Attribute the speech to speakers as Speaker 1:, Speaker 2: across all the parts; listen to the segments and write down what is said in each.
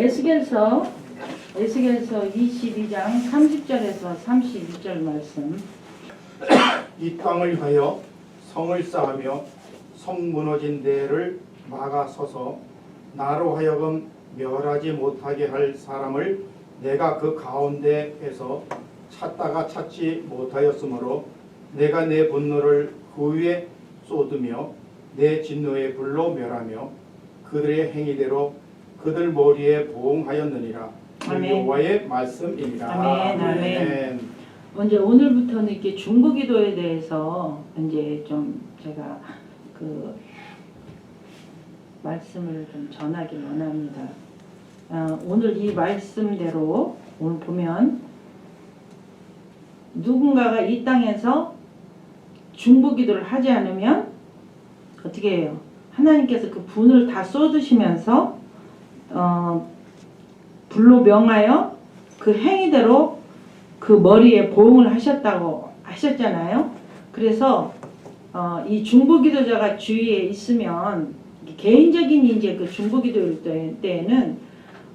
Speaker 1: 에스겔서 22장 30절에서 31절 말씀.
Speaker 2: 이 땅을 위하여 성을 쌓으며 성 무너진 데를 막아서서 나로 하여금 멸하지 못하게 할 사람을 내가 그 가운데에서 찾다가 찾지 못하였으므로 내가 내 분노를 그 위에 쏟으며 내 진노의 불로 멸하며 그들의 행위대로 그들 머리에 보응하였느니라. 여호와의 말씀입니다.
Speaker 1: 아멘. 아멘. 먼저 오늘부터는 이렇게 중보기도에 대해서 이제 좀 제가 그 말씀을 좀 전하길 원합니다. 오늘 이 말씀대로 오늘 보면 누군가가 이 땅에서 중보기도를 하지 않으면 어떻게 해요? 하나님께서 그 분을 다 쏟으시면서 불로 명하여 그 행위대로 그 머리에 보응을 하셨다고 하셨잖아요. 그래서 이 중보기도자가 주위에 있으면 개인적인 이제 그 중보기도 때에는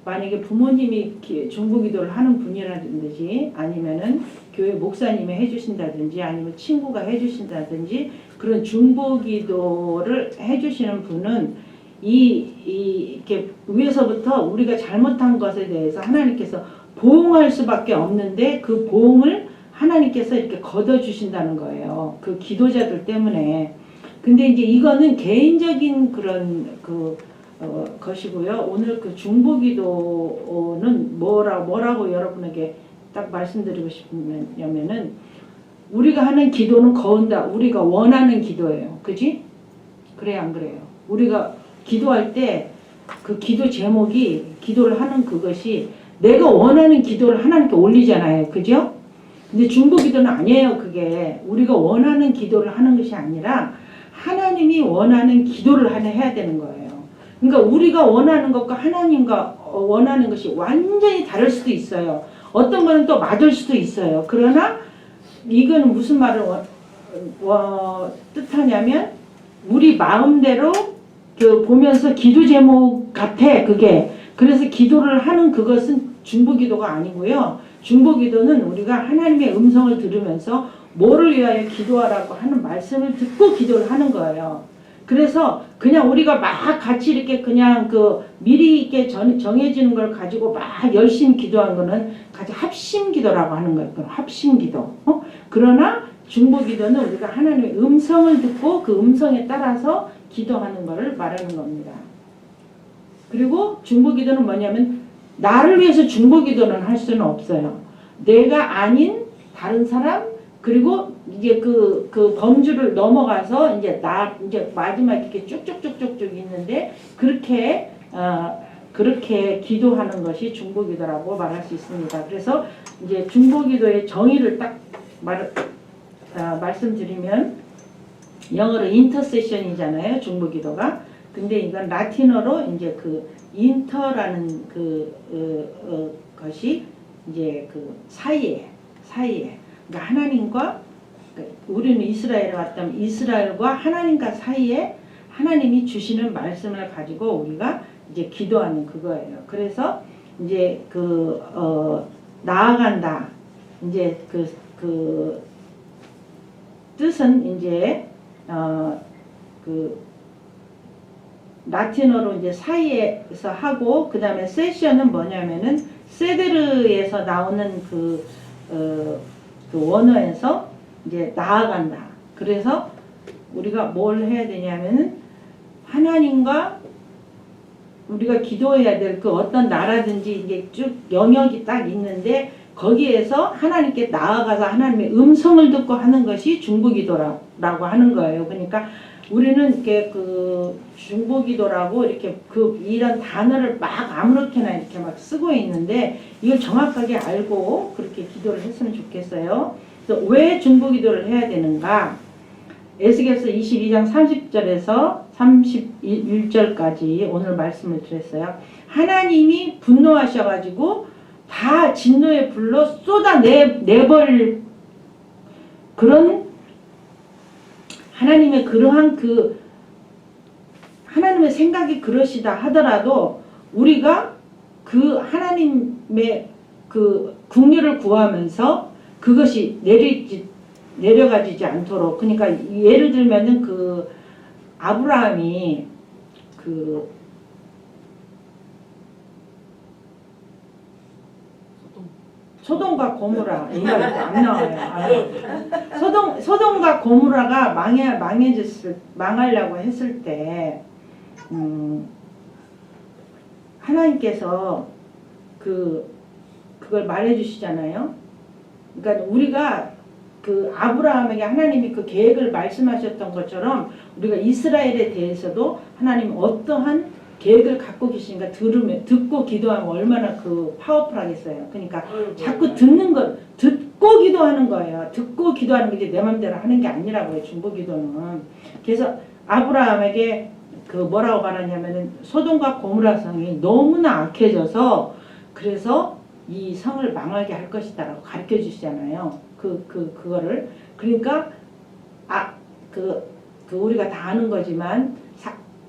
Speaker 1: 만약에 부모님이 중보기도를 하는 분이라든지 아니면은 교회 목사님이 해주신다든지 아니면 친구가 해주신다든지 그런 중보기도를 해주시는 분은 이렇게 위에서부터 우리가 잘못한 것에 대해서 하나님께서 보응할 수밖에 없는데 그 보응을 하나님께서 이렇게 걷어주신다는 거예요. 그 기도자들 때문에. 근데 이제 이거는 개인적인 그런 것이고요. 오늘 그 중보기도는 뭐라고 여러분에게 딱 말씀드리고 싶으면은 우리가 하는 기도는 거운다. 우리가 원하는 기도예요. 그지? 그래 안 그래요? 우리가 기도할 때 그 기도 제목이 기도를 하는 그것이 내가 원하는 기도를 하나님께 올리잖아요. 그죠? 근데 중보기도는 아니에요. 그게 우리가 원하는 기도를 하는 것이 아니라 하나님이 원하는 기도를 해야 되는 거예요. 그러니까 우리가 원하는 것과 하나님과 원하는 것이 완전히 다를 수도 있어요. 어떤 거는 또 맞을 수도 있어요. 그러나 이거는 무슨 말을 뜻하냐면 우리 마음대로 보면서 기도 제목 같아 그게. 그래서 기도를 하는 그것은 중보기도가 아니고요. 중보기도는 우리가 하나님의 음성을 들으면서 뭐를 위하여 기도하라고 하는 말씀을 듣고 기도를 하는 거예요. 그래서 그냥 우리가 막 같이 이렇게 그냥 미리 이렇게 정해지는 걸 가지고 막 열심히 기도한 거는 같이 합심기도라고 하는 거예요. 합심기도. 그러나 중보기도는 우리가 하나님의 음성을 듣고 그 음성에 따라서 기도하는 것을 말하는 겁니다. 그리고 중보기도는 뭐냐면 나를 위해서 중보기도는 할 수는 없어요. 내가 아닌 다른 사람 그리고 이제 그 범주를 넘어가서 이제 마지막 이렇게 쭉쭉쭉쭉 있는데 그렇게 기도하는 것이 중보기도라고 말할 수 있습니다. 그래서 이제 중보기도의 정의를 딱 말씀드리면 영어로 인터세션이잖아요. 중보기도가. 근데 이건 라틴어로 이제 그 인터라는 것이 이제 그 사이에. 그러니까 하나님과 우리는 이스라엘에 왔다면 이스라엘과 하나님과 사이에 하나님이 주시는 말씀을 가지고 우리가 이제 기도하는 그거예요. 그래서 이제 나아간다. 이제 그 뜻은 이제 라틴어로 이제 사이에서 하고 그 다음에 세션은 뭐냐면은 세데르에서 나오는 그 원어에서 이제 나아간다. 그래서 우리가 뭘 해야 되냐면은 하나님과 우리가 기도해야 될 그 어떤 나라든지 이제 쭉 영역이 딱 있는데 거기에서 하나님께 나아가서 하나님의 음성을 듣고 하는 것이 중보기도라고 하는 거예요. 그러니까 우리는 이렇게 중보기도라고 이렇게 이런 단어를 막 아무렇게나 이렇게 막 쓰고 있는데 이걸 정확하게 알고 그렇게 기도를 했으면 좋겠어요. 그래서 왜 중보기도를 해야 되는가? 에스겔서 22장 30절에서 31절까지 오늘 말씀을 드렸어요. 하나님이 분노하셔가지고 다 진노의 불로 쏟아내버릴 그런 하나님의 그러한 하나님의 생각이 그러시다 하더라도 우리가 그 하나님의 그 긍휼을 구하면서 그것이 내려가지지 않도록. 그러니까 예를 들면은 그 아브라함이 그 소돔과 고모라 이거 안 나와요. 소돔과 고모라가 망하려고 했을 때 하나님께서 그걸 말해주시잖아요. 그러니까 우리가 그 아브라함에게 하나님이 그 계획을 말씀하셨던 것처럼 우리가 이스라엘에 대해서도 하나님 어떠한 계획을 갖고 계신가 듣고 기도하면 얼마나 그 파워풀하겠어요. 그러니까 자꾸 듣고 기도하는 거예요. 듣고 기도하는 게 내 맘대로 하는 게 아니라고요. 중보기도는. 그래서 아브라함에게 그 뭐라고 말하냐면은 소돔과 고모라 성이 너무나 악해져서 그래서 이 성을 망하게 할 것이다라고 가르쳐 주시잖아요. 그거를. 그러니까 우리가 다 아는 거지만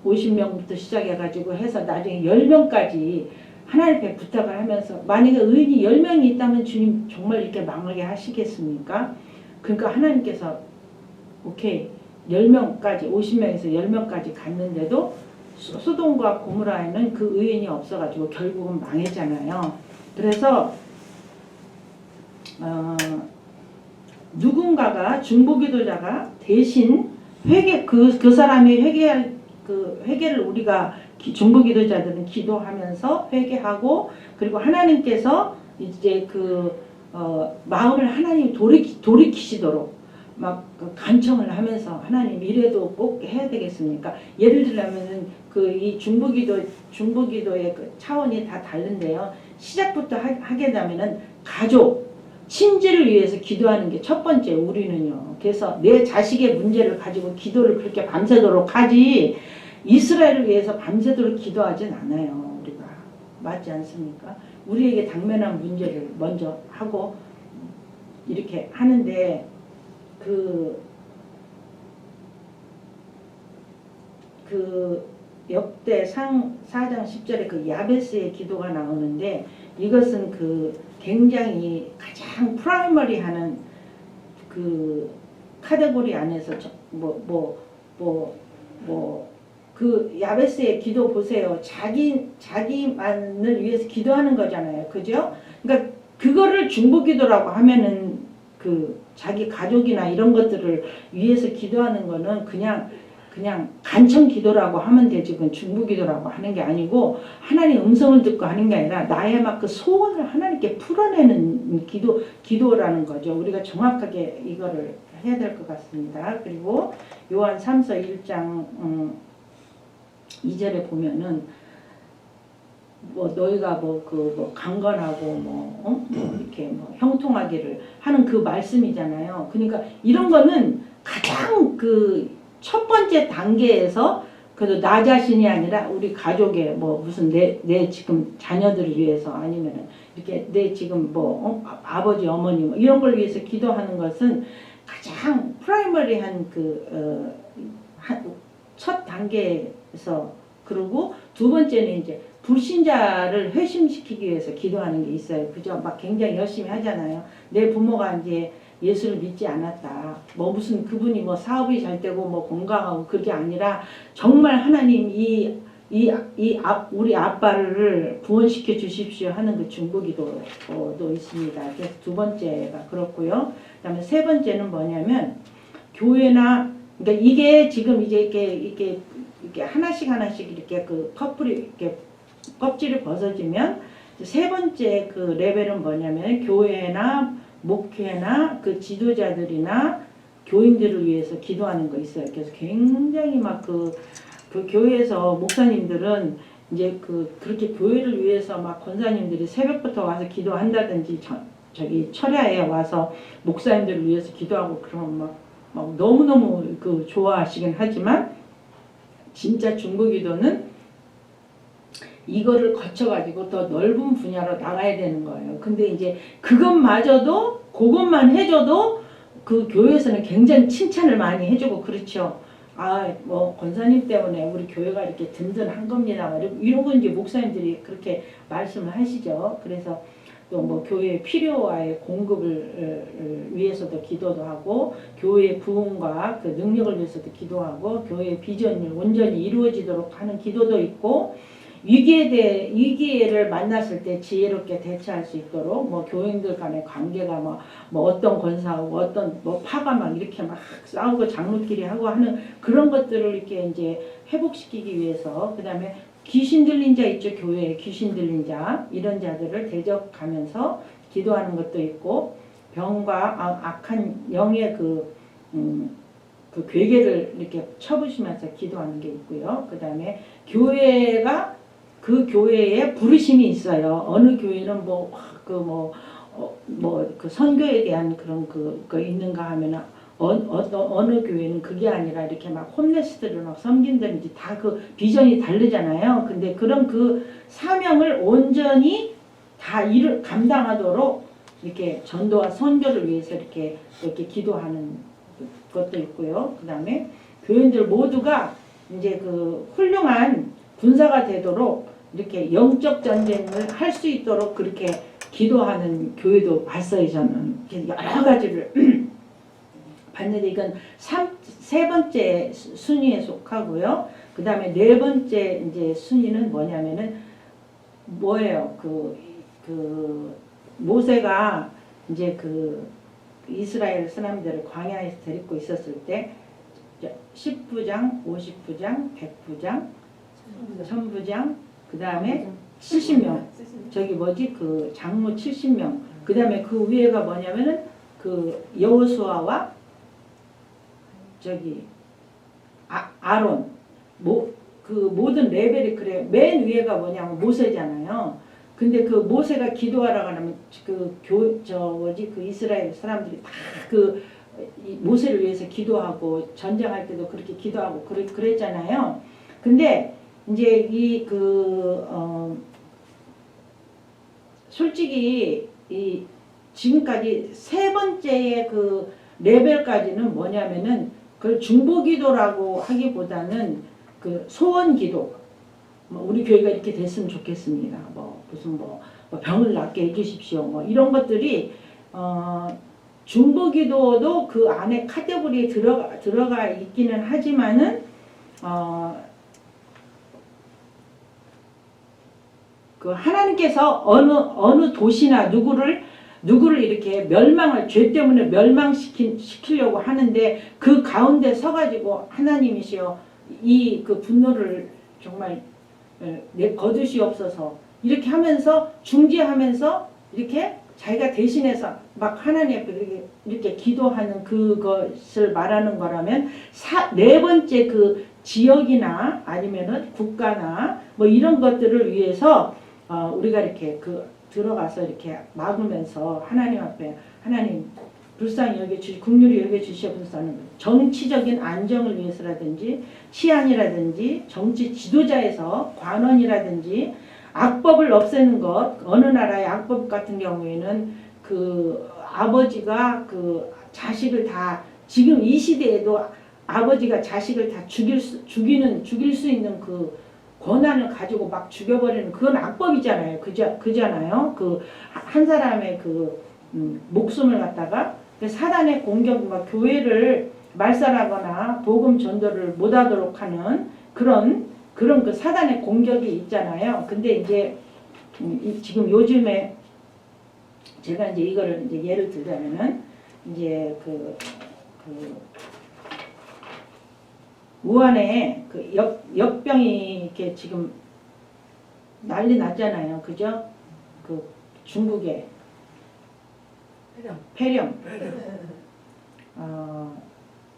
Speaker 1: 50명부터 시작해가지고 해서 나중에 10명까지 하나님 앞에 부탁을 하면서 만약에 의인이 10명이 있다면 주님 정말 이렇게 망하게 하시겠습니까? 그러니까 하나님께서 오케이 10명까지 50명에서 10명까지 갔는데도 소돔과 고모라에는 그 의인이 없어가지고 결국은 망했잖아요. 그래서 누군가가 중보기도자가 대신 그 사람이 회개할 그 회개를 우리가 중보기도자들은 기도하면서 회개하고 그리고 하나님께서 이제 마음을 하나님 돌이키시도록 막 간청을 하면서 하나님 이래도 꼭 해야 되겠습니까? 예를 들자면은 이 중보기도의 그 차원이 다 다른데요. 시작부터 하게 되면은 가족 친지를 위해서 기도하는 게 첫 번째 우리는요. 그래서 내 자식의 문제를 가지고 기도를 그렇게 밤새도록 하지 이스라엘을 위해서 밤새도록 기도하진 않아요. 우리가. 맞지 않습니까? 우리에게 당면한 문제를 먼저 하고 이렇게 하는데 역대상 4장 10절에 그 야베스의 기도가 나오는데 이것은 굉장히 가장 프라이머리하는 그 카테고리 안에서 그 야베스의 기도 보세요. 자기만을 위해서 기도하는 거잖아요. 그죠? 그러니까 그거를 중보기도라고 하면은 자기 가족이나 이런 것들을 위해서 기도하는 거는 그냥 간청 기도라고 하면 되지. 그건 중보기도라고 하는 게 아니고 하나님 음성을 듣고 하는 게 아니라 나의 막 그 소원을 하나님께 풀어내는 기도라는 거죠. 우리가 정확하게 이거를 해야 될 것 같습니다. 그리고 요한 3서 1장 2절에 보면은 너희가 강건하고 이렇게 형통하기를 하는 그 말씀이잖아요. 그러니까 이런 거는 가장 첫 번째 단계에서 그래도 나 자신이 아니라 우리 가족의 무슨 내 지금 자녀들을 위해서 아니면은 이렇게 내 지금 아버지 어머니 이런 걸 위해서 기도하는 것은 가장 프라이머리한 첫 단계에서 그리고 두 번째는 이제 불신자를 회심시키기 위해서 기도하는 게 있어요. 그죠? 막 굉장히 열심히 하잖아요. 내 부모가 이제 예수를 믿지 않았다. 무슨 그분이 사업이 잘 되고 건강하고 그게 아니라 정말 하나님 우리 아빠를 구원시켜 주십시오 하는 그 중보기도도 있습니다. 그래서 두 번째가 그렇고요. 그다음에 세 번째는 뭐냐면 교회나 그러니까 이게 지금 이제 이렇게 하나씩 이렇게 커플이 이렇게 껍질이 벗어지면 세 번째 레벨은 뭐냐면 교회나 목회나 지도자들이나 교인들을 위해서 기도하는 거 있어요. 그래서 굉장히 그 교회에서 목사님들은 이제 그렇게 교회를 위해서 권사님들이 새벽부터 와서 기도한다든지 저기 철야에 와서 목사님들을 위해서 기도하고 그러면 막 너무너무 좋아하시긴 하지만 진짜 중보기도는 이거를 거쳐가지고 더 넓은 분야로 나가야 되는 거예요. 근데 이제 그것만 해줘도 그 교회에서는 굉장히 칭찬을 많이 해주고 그렇죠. 뭐 권사님 때문에 우리 교회가 이렇게 든든한 겁니다. 이런 건 이제 목사님들이 그렇게 말씀을 하시죠. 그래서 또 뭐 교회 필요와의 공급을 위해서도 기도도 하고 교회의 부흥과 그 능력을 위해서도 기도하고 교회의 비전이 온전히 이루어지도록 하는 기도도 있고 위기를 만났을 때 지혜롭게 대처할 수 있도록 뭐 교인들 간의 관계가 뭐 어떤 권사하고 어떤 뭐 파가 막 이렇게 막 싸우고 장로끼리 하고 하는 그런 것들을 이렇게 이제 회복시키기 위해서 그다음에 귀신 들린 자 있죠. 교회에 귀신 들린 자 이런 자들을 대적하면서 기도하는 것도 있고 병과 악한 영의 그 괴계를 이렇게 쳐부시면서 기도하는 게 있고요. 그다음에 교회가 그 교회에 부르심이 있어요. 어느 교회는 그 선교에 대한 그런 거 있는가 하면은 어느 교회는 그게 아니라 이렇게 막 홈레스들을 막 섬긴다든지 다 그 비전이 다르잖아요. 근데 그런 그 사명을 온전히 다 감당하도록 이렇게 전도와 선교를 위해서 이렇게 기도하는 것도 있고요. 그다음에 교인들 모두가 이제 그 훌륭한 군사가 되도록 이렇게 영적 전쟁을 할 수 있도록 그렇게 기도하는 교회도 봤어요. 저는 여러 가지를 봤는데 이건 세 번째 순위에 속하고요. 그 다음에 네 번째 이제 순위는 뭐냐면은 뭐예요? 그 모세가 이제 그 이스라엘 사람들을 광야에서 데리고 있었을 때 10부장, 50부장, 100부장, 1000부장, 그 다음에 70명. 저기 뭐지? 그 장로 70명. 그 다음에 그 위에가 뭐냐면은 그 여호수아와 저기 아론 그 모든 레벨이 그래. 맨 위에가 뭐냐면 모세잖아요. 근데 그 모세가 기도하러 가면 그 이스라엘 사람들이 다 그 모세를 위해서 기도하고 전쟁할 때도 그렇게 기도하고 그랬잖아요. 근데 이제 솔직히 지금까지 세 번째의 그 레벨까지는 뭐냐면은 그걸 중보기도라고 하기보다는 그 소원기도. 우리 교회가 이렇게 됐으면 좋겠습니다. 무슨 병을 낫게 해주십시오. 이런 것들이 중보기도도 그 안에 카테고리에 들어가 있기는 하지만은 그 하나님께서 어느 도시나 누구를 이렇게 죄 때문에 멸망시키려고 하는데 그 가운데 서가지고 하나님이시여 그 분노를 정말 거두시옵소서 이렇게 하면서 중재하면서 이렇게 자기가 대신해서 막 하나님 앞에 이렇게 기도하는 그것을 말하는 거라면 네 번째 그 지역이나 아니면은 국가나 이런 것들을 위해서 우리가 이렇게 들어가서 이렇게 막으면서 하나님 앞에 하나님 불쌍히 긍휼히 여겨주시옵소서는 정치적인 안정을 위해서라든지 치안이라든지 정치 지도자에서 관원이라든지 악법을 없애는 것. 어느 나라의 악법 같은 경우에는 그 아버지가 그 자식을 다 지금 이 시대에도 아버지가 자식을 다 죽일 수 있는 그 권한을 가지고 막 죽여버리는 그건 악법이잖아요. 그잖아요. 그 한 사람의 그 목숨을 갖다가 사단의 공격, 교회를 말살하거나 복음 전도를 못하도록 하는 그런 그 사단의 공격이 있잖아요. 근데 이제 지금 요즘에 제가 이제 이거를 이제 예를 들자면은 이제 우한에 그 역병이 이렇게 지금 난리 났잖아요. 그죠? 그 중국에 폐렴.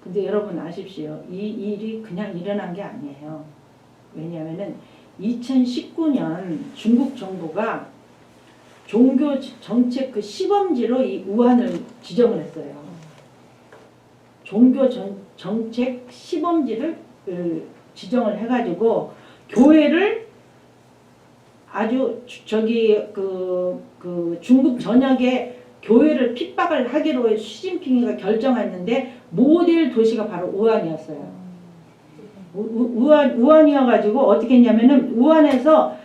Speaker 1: 근데 여러분 아십시오. 이 일이 그냥 일어난 게 아니에요. 왜냐하면은 2019년 중국 정부가 종교 정책 그 시범지로 이 우한을 지정을 했어요. 종교 정책 시범지를 지정을 해가지고 교회를 아주 그 중국 전역에 교회를 핍박을 하기로 시진핑이가 결정했는데 모델 도시가 바로 우한이었어요. 우한이어가지고 어떻게 했냐면은 우한에서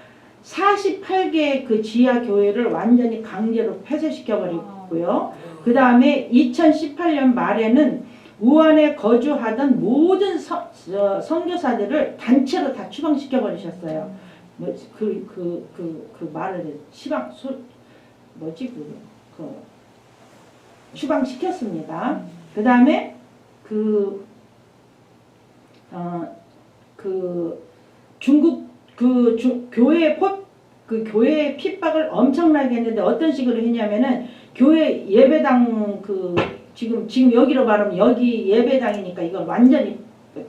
Speaker 1: 48개 그 지하 교회를 완전히 강제로 폐쇄시켜버렸고요. 그 다음에 2018년 말에는 우한에 거주하던 모든 선교사들을 단체로 다 추방시켜버리셨어요. 그 말을 추방시켰습니다. 그 다음에 중국 교회 핍박을 엄청나게 했는데 어떤 식으로 했냐면은 교회 예배당 지금 여기로 말하면 여기 예배당이니까 이걸 완전히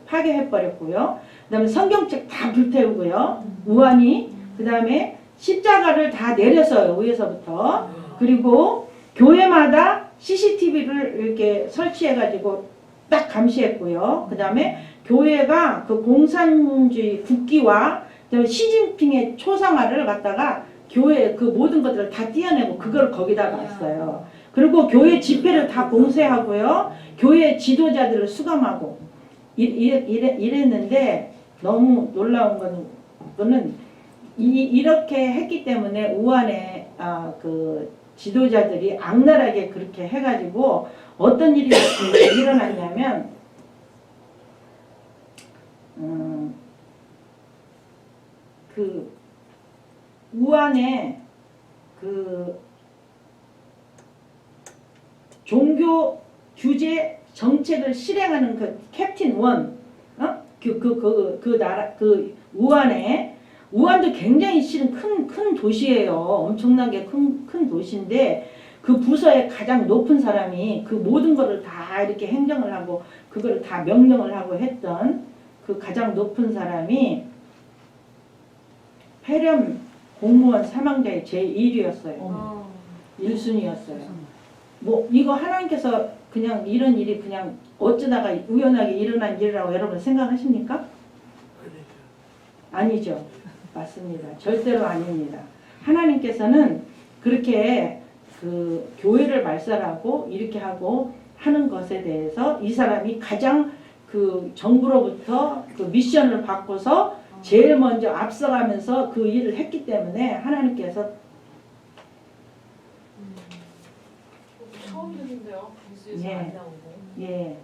Speaker 1: 파괴해 버렸고요. 그다음에 성경책 다 불태우고요. 우한이 그다음에 십자가를 다 내렸어요. 위에서부터. 그리고 교회마다 CCTV를 이렇게 설치해 가지고 딱 감시했고요. 그다음에 교회가 그 공산주의 국기와 시진핑의 초상화를 갖다가 교회 그 모든 것들을 다 띄어내고 그걸 거기다 놨어요. 그리고 교회 집회를 다 봉쇄하고요. 교회 지도자들을 수감하고 이랬는데 너무 놀라운 거는 이렇게 했기 때문에 우한의 그 지도자들이 악랄하게 그렇게 해가지고 어떤 일이 일어났냐면 그 우한에 그 종교 규제 정책을 실행하는 그 캡틴 원, 나라 우한에 우한도 굉장히 실은 큰 도시예요. 엄청나게 큰 도시인데 그 부서의 가장 높은 사람이 그 모든 거를 다 이렇게 행정을 하고 그거를 다 명령을 하고 했던 그 가장 높은 사람이 폐렴 공무원 사망자의 제1위였어요. 1순위였어요. 뭐 이거 하나님께서 그냥 이런 일이 그냥 어쩌다가 우연하게 일어난 일이라고 여러분 생각하십니까? 아니죠. 맞습니다. 절대로 아닙니다. 하나님께서는 그렇게 그 교회를 말살하고 이렇게 하고 하는 것에 대해서 이 사람이 가장 그 정부로부터 그 미션을 받고서 제일 먼저 앞서가면서 그 일을 했기 때문에 하나님께서
Speaker 3: 처음 듣는데요. 뉴스에서
Speaker 1: 예.
Speaker 3: 안 나오고.
Speaker 1: 예.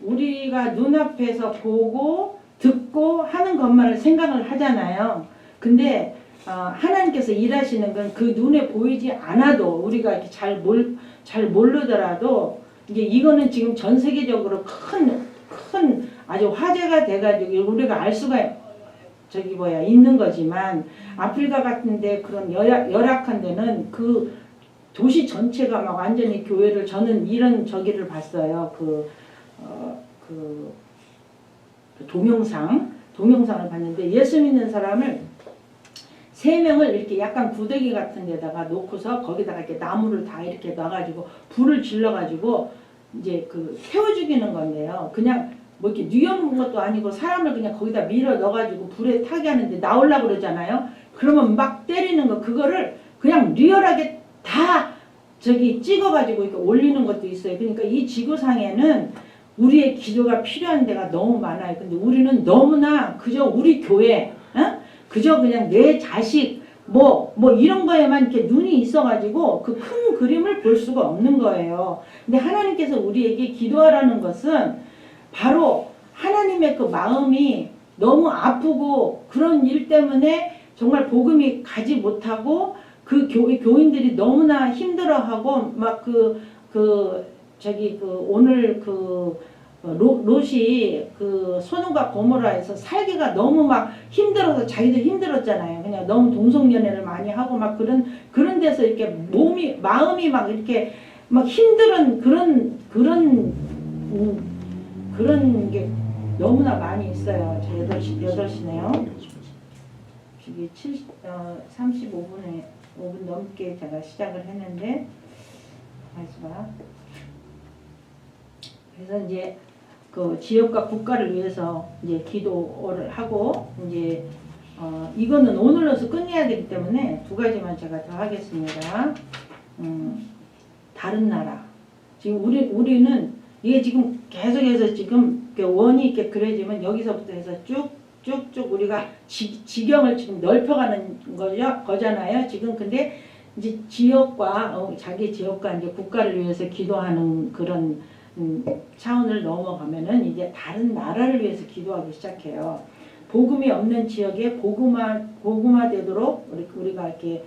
Speaker 1: 우리가 눈앞에서 보고 듣고 하는 것만을 생각을 하잖아요. 근데 하나님께서 일하시는 건 그 눈에 보이지 않아도 우리가 이렇게 잘 모르더라도 이제 이거는 지금 전 세계적으로 큰 아주 화제가 돼가지고 우리가 알 수가 있는 거지만 아프리카 같은데 그런 열악한 데는 그 도시 전체가 막 완전히 교회를 저는 이런 저기를 봤어요. 그 동영상을 봤는데 예수 믿는 사람을 3명을 이렇게 약간 구더기 같은 데다가 놓고서 거기다가 이렇게 나무를 다 이렇게 놔가지고 불을 질러가지고 이제 그 태워 죽이는 건데요. 그냥 뭐 이렇게 뉘어놓은 것도 아니고 사람을 그냥 거기다 밀어 넣어가지고 불에 타게 하는데 나오려고 그러잖아요. 그러면 막 때리는 거 그거를 그냥 리얼하게 다 찍어가지고 이렇게 올리는 것도 있어요. 그러니까 이 지구상에는 우리의 기도가 필요한 데가 너무 많아요. 근데 우리는 너무나 그저 우리 교회, 그저 그냥 내 자식, 뭐 이런 거에만 이렇게 눈이 있어가지고 그 큰 그림을 볼 수가 없는 거예요. 근데 하나님께서 우리에게 기도하라는 것은 바로 하나님의 그 마음이 너무 아프고 그런 일 때문에 정말 복음이 가지 못하고 그 교인들이 너무나 힘들어하고 막 오늘 롯이 그 소돔과 고모라에서 살기가 너무 막 힘들어서 자기들 힘들었잖아요. 그냥 너무 동성연애를 많이 하고 막 그런 데서 이렇게 마음이 막 이렇게 막 힘든 그런 게 너무나 많이 있어요. 8시네요. 이게 35분에 5분 넘게 제가 시작을 했는데 그래서 이제 그 지역과 국가를 위해서 이제 기도를 하고 이제 이거는 오늘로서 끝내야 되기 때문에 2가지만 제가 더 하겠습니다. 다른 나라 지금 우리는 이게 지금 계속해서 지금 원이 이렇게 그려지면 여기서부터 해서 쭉쭉쭉 우리가 지경을 지금 넓혀가는 거잖아요. 지금 근데 이제 지역과 자기 지역과 이제 국가를 위해서 기도하는 그런 차원을 넘어가면은 이제 다른 나라를 위해서 기도하기 시작해요. 복음이 없는 지역에 복음화되도록 우리가 이렇게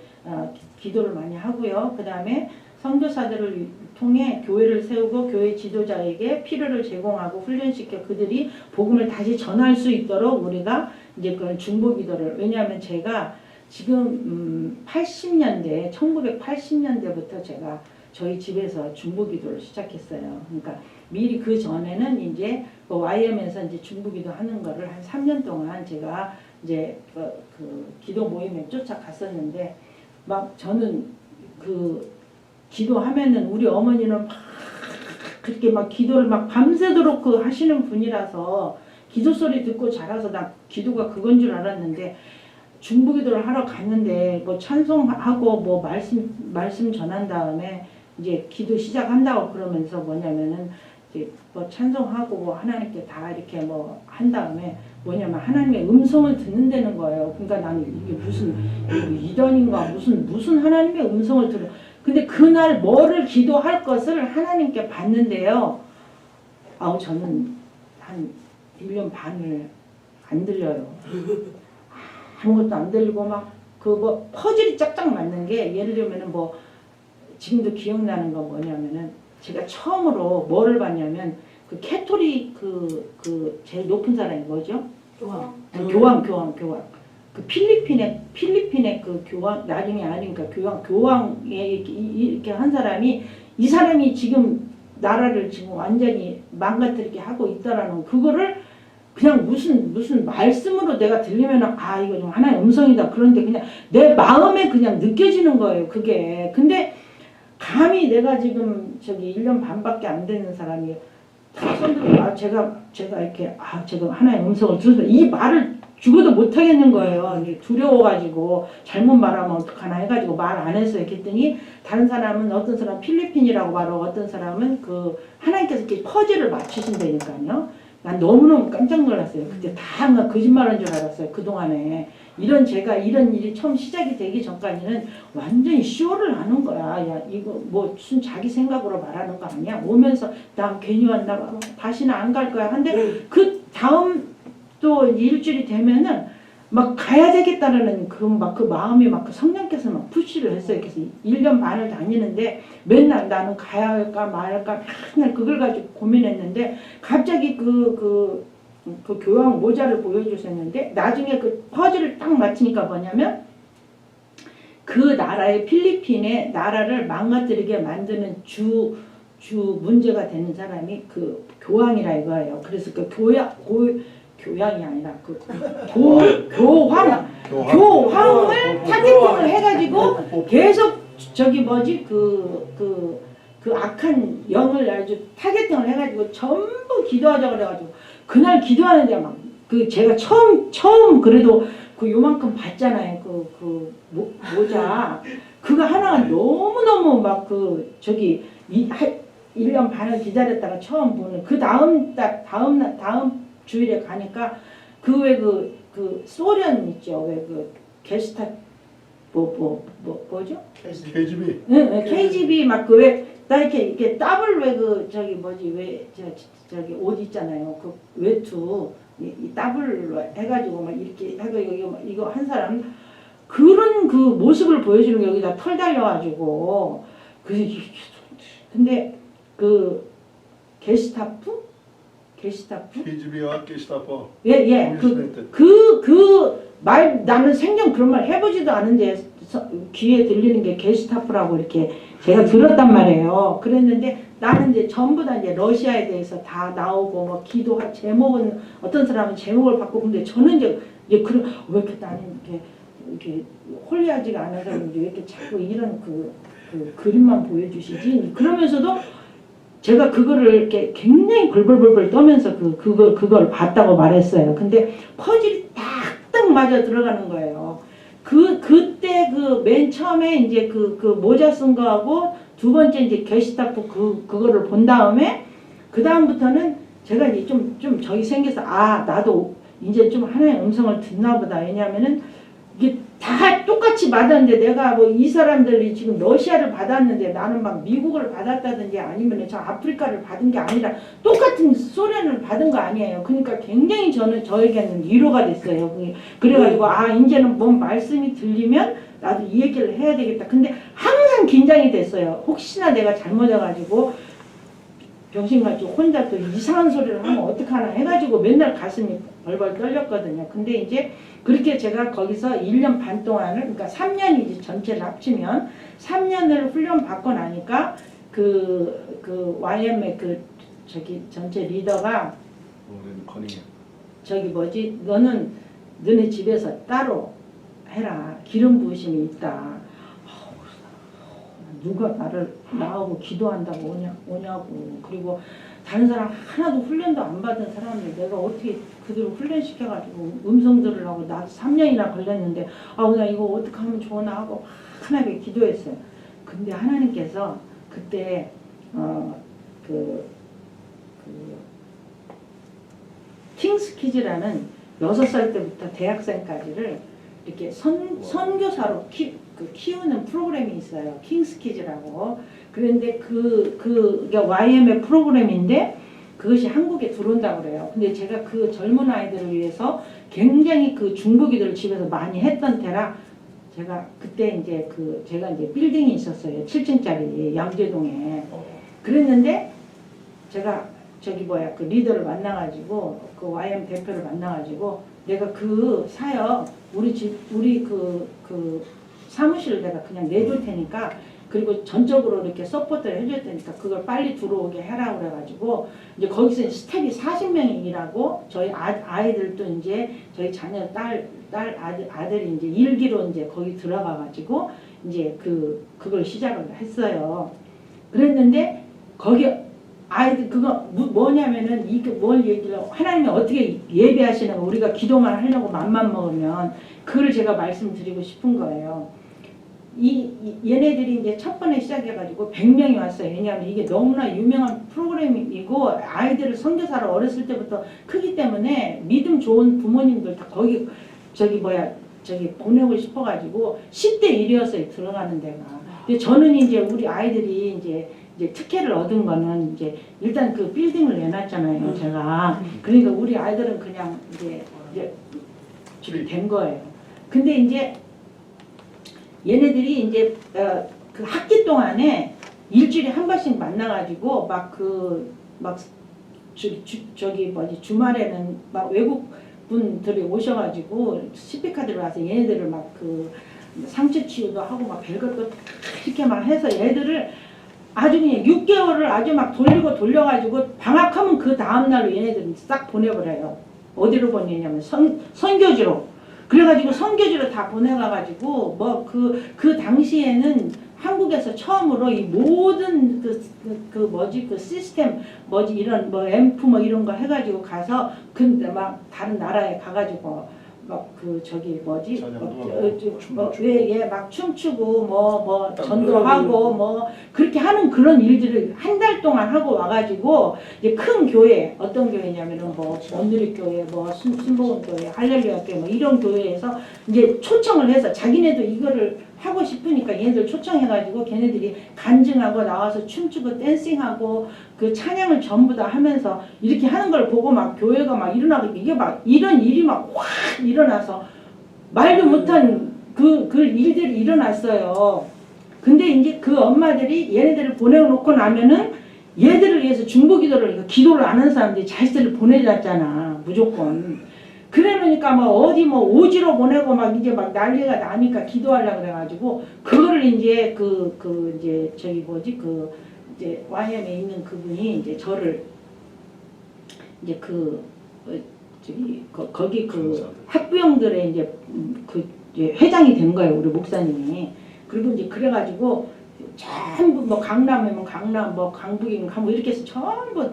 Speaker 1: 기도를 많이 하고요. 그 다음에 선교사들을 통해 교회를 세우고 교회 지도자에게 필요를 제공하고 훈련시켜 그들이 복음을 다시 전할 수 있도록 우리가 이제 그런 중보기도를, 왜냐하면 제가 지금 1980년대부터 제가 저희 집에서 중보기도를 시작했어요. 그러니까 미리 그 전에는 이제 그 YM에서 이제 중보기도 하는 거를 한 3년 동안 제가 이제 그 기도 모임에 쫓아갔었는데 막 저는 그 기도하면은 우리 어머니는 막 그렇게 막 기도를 막 밤새도록 그 하시는 분이라서 기도 소리 듣고 자라서 나 기도가 그건 줄 알았는데 중보기도를 하러 갔는데 뭐 찬송하고 뭐 말씀 전한 다음에 이제 기도 시작한다고 그러면서 뭐냐면은 이제 뭐 찬송하고 뭐 하나님께 다 이렇게 뭐 한 다음에 뭐냐면 하나님의 음성을 듣는다는 거예요. 그러니까 나는 이게 무슨 이단인가 무슨 하나님의 음성을 들어. 근데 그날 뭐를 기도할 것을 하나님께 받는데요. 저는 한 1년 반을 안 들려요. 아무것도 안 들리고 막 그 뭐 퍼즐이 짝짝 맞는 게 예를 들면은 뭐 지금도 기억나는 건 뭐냐면은 제가 처음으로 뭐를 봤냐면 그 캐토릭 그 제일 높은 사람이 뭐죠? 교황. 그 필리핀의 그 교황 나중에 아니니까 교황에 이렇게 한 사람이 이 사람이 지금 나라를 지금 완전히 망가뜨리게 하고 있다라는 그거를 그냥 무슨 말씀으로 내가 들리면은 이거 좀 하나의 음성이다. 그런데 그냥 내 마음에 그냥 느껴지는 거예요. 그게. 근데 감히 내가 지금 저기 1년 반밖에 안 되는 사람이 손들고 제가 이렇게 제가 하나의 음성을 들어서 이 말을 죽어도 못 하겠는 거예요. 두려워가지고 잘못 말하면 어떡하나 해가지고 말 안 했어요. 그랬더니 다른 사람은 어떤 사람 필리핀이라고 말하고 어떤 사람은 그 하나님께서 이렇게 퍼즐을 맞추신다니까요. 난 너무너무 깜짝 놀랐어요. 그때 다 거짓말한 줄 알았어요. 그동안에. 제가 이런 일이 처음 시작이 되기 전까지는 완전히 쇼를 하는 거야. 야, 이거 뭐 무슨 자기 생각으로 말하는 거 아니야? 오면서 나 괜히 왔나 봐. 다시는 안 갈 거야. 근데 그 다음 또 일주일이 되면은 막 가야 되겠다라는 그 마음이 그 성령께서 막 푸시를 했어요. 그래서 1년 반을 다니는데 맨날 나는 가야 할까 말할까 맨날 그걸 가지고 고민했는데 갑자기 그 교황 모자를 보여주셨는데 나중에 그 퍼즐을 딱 맞추니까 뭐냐면 그 나라의 필리핀의 나라를 망가뜨리게 만드는 주 문제가 되는 사람이 그 교황이라 이거예요. 그래서 그 교양이 아니라 교황을 타겟팅을 해가지고 계속 저기 뭐지 그 악한 영을 아주 타겟팅을 해가지고 전부 기도하자 그래가지고 그날 기도하는데 막 제가 처음 그래도 그 요만큼 봤잖아요. 그 모자 그거 하나가 너무너무 막 저기 1년 반을 기다렸다가 처음 보는 그 다음 주일에 가니까 그 소련 있죠. 왜 게스타 뭐죠?
Speaker 2: KGB.
Speaker 1: 네, KGB 막 나 이렇게 더블 저기 뭐지 저기 옷 있잖아요. 그 외투 이 더블로 해가지고 막 이렇게 해서 이거 한 사람 그런 그 모습을 보여주는 게 여기다 털 달려가지고 근데 그 게스타프?
Speaker 2: KGB와 게스타포.
Speaker 1: 예. 말 나는 생전 그런 말 해보지도 않은데 귀에 들리는 게 게스타프라고 이렇게 제가 들었단 말이에요. 그랬는데 나는 이제 전부 다 이제 러시아에 대해서 다 나오고 뭐 기도할 제목은 어떤 사람은 제목을 바꾸고 근데 저는 이제 그런 왜 이렇게 나는 이렇게 홀리하지가 않아서 왜 이렇게 자꾸 이런 그 그림만 보여주시지 그러면서도 제가 그거를 이렇게 굉장히 벌벌벌벌 떠면서 그걸 봤다고 말했어요. 근데 퍼즐이 딱딱 맞아 들어가는 거예요. 그때 맨 처음에 이제 그 모자 쓴 거하고 두 번째 이제 게시타프 그거를 본 다음에 그 다음부터는 제가 이제 좀 적이 생겨서 아 나도 이제 좀 하나의 음성을 듣나 보다. 왜냐하면은 이게 다 똑같이 받았는데 내가 뭐 이 사람들이 지금 러시아를 받았는데 나는 막 미국을 받았다든지 아니면 저 아프리카를 받은 게 아니라 똑같은 소련을 받은 거 아니에요. 그러니까 굉장히 저에게는 위로가 됐어요. 그래가지고 아 이제는 뭔 말씀이 들리면 나도 이 얘기를 해야 되겠다. 근데 항상 긴장이 됐어요. 혹시나 내가 잘못해가지고 병신같이 혼자 또 이상한 소리를 하면 어떡하나 해가지고 맨날 가슴이 벌벌 떨렸거든요. 근데 이제 그렇게 제가 거기서 1년 반 동안을 그러니까 3년이지 전체를 합치면 3년을 훈련 받고 나니까 그 YM의 저기 전체 리더가 저기 뭐지 너는 너네 집에서 따로 해라. 기름 부으심이 있다. 누가 나를 나오고 기도한다고 오냐고. 그리고 다른 사람 하나도 훈련도 안 받은 사람을 내가 어떻게 그대로 훈련시켜가지고 음성 들으려고 나 3년이나 걸렸는데 나 이거 어떻게 하면 좋으나 하고 하나님께 기도했어요. 근데 하나님께서 그때 킹스키즈라는 6살 때부터 대학생까지를 이렇게 선교사로 키우는 프로그램이 있어요. 킹스키즈라고. 그런데 그게 YM의 프로그램인데 그것이 한국에 들어온다고 그래요. 근데 제가 그 젊은 아이들을 위해서 굉장히 그 중보기도를 집에서 많이 했던 때라 제가 그때 이제 제가 이제 빌딩이 있었어요. 7층짜리 양재동에. 그랬는데 제가 그 리더를 만나가지고 그 YM 대표를 만나가지고 내가 그 사역 우리 사무실을 내가 그냥 내줄 테니까 그리고 전적으로 이렇게 서포트를 해줄 테니까 그걸 빨리 들어오게 해라 그래가지고 이제 거기서 스텝이 40명이 일하고 저희 아이들도 이제 저희 자녀 아들이 이제 일기로 이제 거기 들어가가지고 이제 그걸 시작을 했어요. 그랬는데 거기 아이들 그거 뭐냐면은 이게 뭘 얘기를 하나님이 어떻게 예배하시는 거 우리가 기도만 하려고 맘만 먹으면 그걸 제가 말씀드리고 싶은 거예요. 얘네들이 이제 첫 번에 시작해가지고 100명이 왔어요. 왜냐하면 이게 너무나 유명한 프로그램이고 아이들을 선교사로 어렸을 때부터 크기 때문에 믿음 좋은 부모님들 다 거기 저기 보내고 싶어가지고 10대 1이었어요. 들어가는 데가. 근데 저는 이제 우리 아이들이 이제 특혜를 얻은 거는 이제 일단 그 빌딩을 내놨잖아요. 제가. 그러니까 우리 아이들은 그냥 이제 된 거예요. 근데 이제 얘네들이 이제 그 학기 동안에 일주일에 한 번씩 만나가지고 저기 주말에는 막 외국 분들이 오셔가지고 시피카들이 와서 얘네들을 막 상처 치유도 하고 막 별것도 이렇게 막 해서 얘들을 아주 그냥 6개월을 아주 막 돌려가지고 방학하면 그 다음날로 얘네들은 싹 보내버려요. 어디로 보내냐면 선교지로. 그래가지고 선교지로 다 보내가가지고 그 당시에는 한국에서 처음으로 이 모든 그 시스템 이런 앰프 이런 거 해가지고 가서 근데 막 다른 나라에 가가지고 막 막 춤추고 전도하고 그렇게 하는 그런 일들을 한 달 동안 하고 와가지고 이제 큰 교회 어떤 교회냐면은 원누리 교회 순복음 교회 할렐루야 교회 이런 교회에서 이제 초청을 해서 자기네도 이거를 하고 싶으니까 얘네들 초청해가지고 걔네들이 간증하고 나와서 춤추고 댄싱하고 그 찬양을 전부 다 하면서 이렇게 하는 걸 보고 막 교회가 막 일어나고 이게 막 이런 일이 막 확 일어나서 말도 못한 그 일들이 일어났어요. 근데 이제 그 엄마들이 얘네들을 보내놓고 나면은 얘들을 위해서 중보기도를 기도를 안 하는 사람들이 자식들을 보내놨잖아 무조건. 그러니까 어디 오지로 보내고 막 이제 막 난리가 나니까 기도하려고 그래가지고 그거를 이제 이제 저기 이제 YM에 있는 그분이 이제 저를 이제 거기 학부형들의 이제 이제 회장이 된 거예요 우리 목사님이. 그리고 이제 그래가지고 전부 강남이면 강남 강북이면 강북 이렇게 해서 전부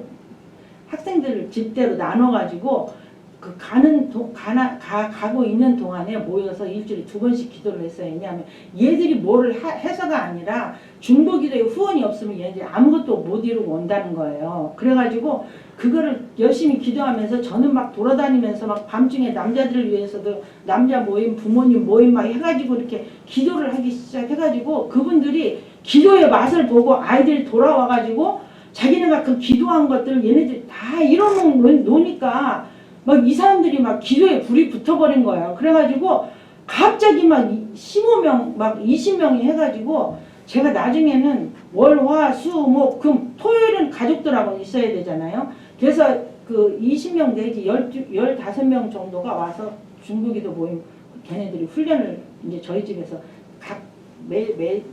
Speaker 1: 학생들을 집대로 나눠가지고 그 가고 있는 동안에 모여서 일주일에 2번씩 기도를 했어요. 왜냐하면 얘들이 뭐를 해서가 아니라 중보기도에 후원이 없으면 얘들이 아무것도 못 이루고 온다는 거예요. 그래가지고 그거를 열심히 기도하면서 저는 막 돌아다니면서 막 밤중에 남자들을 위해서도 남자 모임, 부모님 모임 막 해가지고 이렇게 기도를 하기 시작해가지고 그분들이 기도의 맛을 보고 아이들이 돌아와가지고 자기네가 그 기도한 것들을 얘네들이 다 이뤄놓으니까 막 이 사람들이 막 기도에 불이 붙어버린 거예요. 그래가지고 갑자기 막 15명, 막 20명이 해가지고 제가 나중에는 월, 화, 수, 목, 금, 토요일은 가족들하고 있어야 되잖아요. 그래서 그 20명 내지 15명 정도가 와서 중보기도 모임 걔네들이 훈련을 이제 저희 집에서 각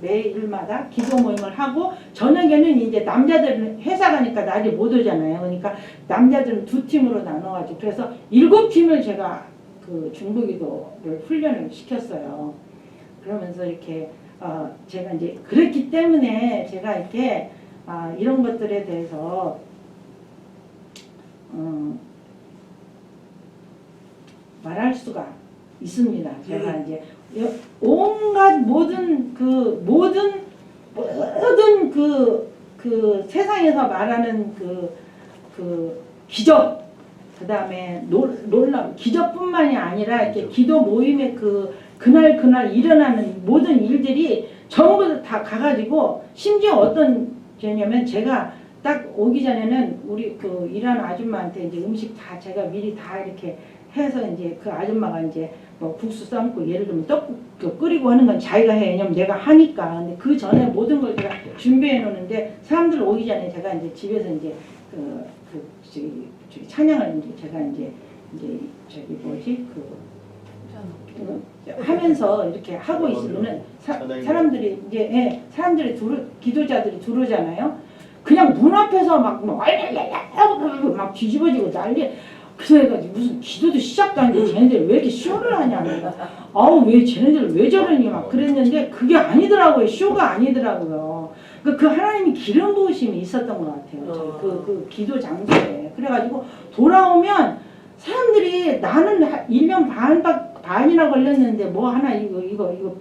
Speaker 1: 매일마다 기도 모임을 하고 저녁에는 이제 남자들은 회사 가니까 낮에 못 오잖아요. 그러니까 남자들은 2팀으로 나눠가지고 그래서 7팀을 제가 그 중보기도를 훈련을 시켰어요. 그러면서 이렇게 제가 이제 그랬기 때문에 제가 이렇게 이런 것들에 대해서 말할 수가 있습니다. 제가 이제 온갖 모든 그 세상에서 말하는 그 기적, 그 다음에 놀라운 기적뿐만이 아니라 이렇게 기도 모임의 그날 일어나는 모든 일들이 전부 다 가가지고 심지어 어떤 죄냐면 제가 딱 오기 전에는 우리 그 일하는 아줌마한테 이제 음식 다 제가 미리 다 이렇게 해서 이제 그 아줌마가 이제 뭐 국수 삶고 예를 들면 떡국 끓이고 하는 건 자기가 해. 왜냐면 내가 하니까. 근데 그 전에 모든 걸 제가 준비해 놓는데 사람들 오기 전에 제가 이제 집에서 이제 저기 찬양을 이제 제가 이제 저기 뭐지 하면서 이렇게 하고 있으면은 사람들이 이제 사람들이 기도자들이 들어오잖아요. 그냥 문 앞에서 막 뒤집어지고 난리. 그래가지고 무슨 기도도 시작도 안 했는데 쟤네들 왜 이렇게 쇼를 하냐. 내가 아우 왜 쟤네들 왜 저러니 막 그랬는데 그게 아니더라고요. 쇼가 아니더라고요. 그 하나님이 기름 부으심이 있었던 것 같아요. 그 기도 장소에. 그래가지고 돌아오면 사람들이 나는 1년 반이나 걸렸는데 뭐 하나 이거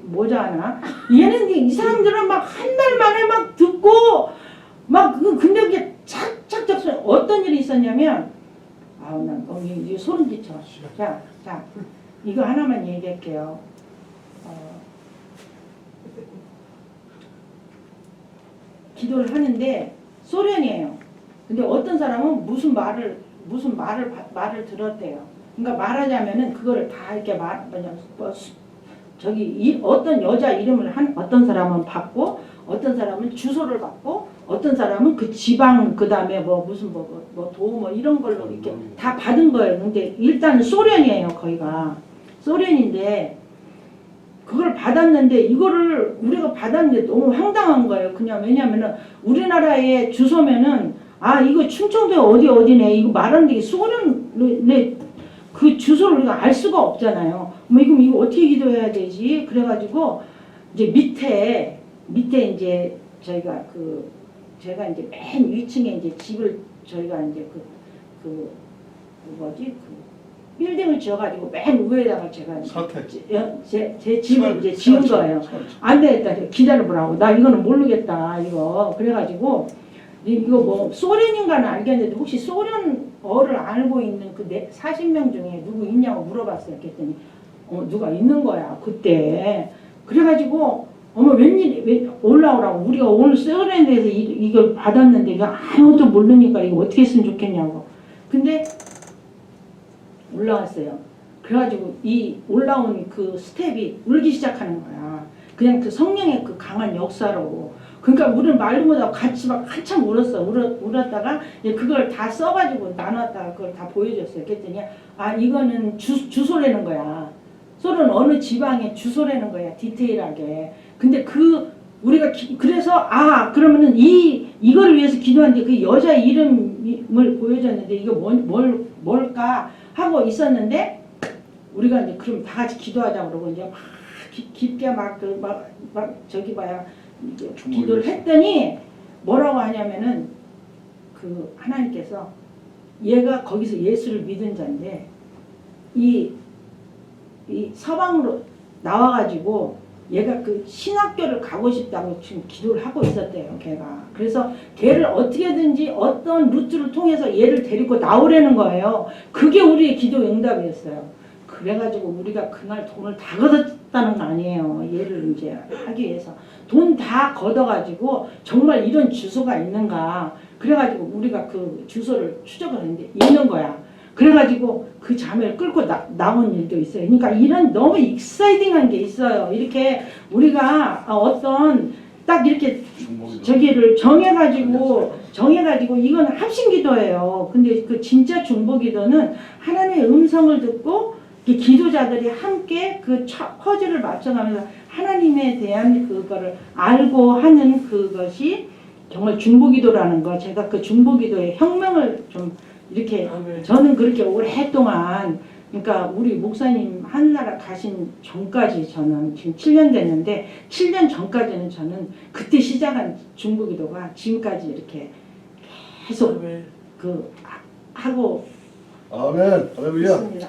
Speaker 1: 모자 하나. 얘는 이 사람들은 막 한 달 만에 막 듣고 막 근데 그게 착착착 어떤 일이 있었냐면 아우 난 너무 소름 끼쳐. 자 이거 하나만 얘기할게요. 기도를 하는데 소련이에요. 근데 어떤 사람은 무슨 말을 들었대요. 그러니까 말하자면은 그거를 다 이렇게 어떤 여자 이름을 어떤 사람은 받고 어떤 사람은 주소를 받고 어떤 사람은 그 지방 그다음에 무슨 도움 이런 걸로 이렇게 다 받은 거예요. 근데 일단 소련이에요. 거기가 소련인데 그걸 받았는데 이거를 우리가 받았는데 너무 황당한 거예요. 그냥 왜냐면은 우리나라의 주소면은 이거 충청도 어디네 이거 말하는데 소련의 그 주소를 우리가 알 수가 없잖아요. 이거 어떻게 기도해야 되지? 그래가지고 이제 밑에 이제 제가 이제 맨 위층에 이제 집을 저희가 이제 빌딩을 지어가지고 맨 위에다가 제가 제 집을 이제 지은 거예요. 안 되겠다. 기다려보라고. 나 이거는 모르겠다. 이거 그래가지고 이거 소련인가는 알겠는데 혹시 소련어를 알고 있는 그 40명 중에 누구 있냐고 물어봤어요. 그랬더니 누가 있는 거야 그때. 그래가지고 웬일이 올라오라고. 우리가 오늘 소련에 대해서 이걸 받았는데 이거 아무것도 모르니까 이거 어떻게 했으면 좋겠냐고. 근데 올라왔어요. 그래가지고 이 올라온 그 스텝이 울기 시작하는 거야. 그냥 그 성령의 그 강한 역사로. 그러니까 우리는 말도 못하고 같이 막 한참 울었다가 그걸 다 써가지고 나눴다가 그걸 다 보여줬어요. 그랬더니 이거는 주소라는 거야. 소련 어느 지방의 주소라는 거야. 디테일하게. 근데 우리가 그래서 그러면은 이걸 위해서 기도하는데 그 여자 이름을 보여줬는데 이거 뭘까 하고 있었는데 우리가 이제 그럼 다 같이 기도하자 그러고 이제 막 깊게 저기 봐야 기도를 했더니 뭐라고 하냐면은 그 하나님께서 얘가 거기서 예수를 믿은 자인데 이 서방으로 나와가지고 얘가 그 신학교를 가고 싶다고 지금 기도를 하고 있었대요, 걔가. 그래서 걔를 어떻게든지 어떤 루트를 통해서 얘를 데리고 나오려는 거예요. 그게 우리의 기도 응답이었어요. 그래가지고 우리가 그날 돈을 다 걷었다는 거 아니에요. 얘를 이제 하기 위해서. 돈 다 걷어가지고 정말 이런 주소가 있는가. 그래가지고 우리가 그 주소를 추적을 했는데 있는 거야. 그래가지고 그 자매를 끌고 나온 일도 있어요. 그러니까 이런 너무 익사이팅한 게 있어요. 이렇게 우리가 어떤 딱 이렇게 저기를 정해가지고 이건 합심기도예요. 근데 그 진짜 중보기도는 하나님의 음성을 듣고 기도자들이 함께 그 퍼즐을 맞춰가면서 하나님에 대한 그거를 알고 하는 그것이 정말 중보기도라는 거. 제가 그 중보기도의 혁명을 좀 이렇게 저는 그렇게 오랫동안 그러니까 우리 목사님 하늘나라 가신 전까지 저는 지금 7년 됐는데 7년 전까지는 저는 그때 시작한 중보기도가 지금까지 이렇게 계속 그 하고
Speaker 4: 아멘. 할렐루야.
Speaker 1: 있습니다.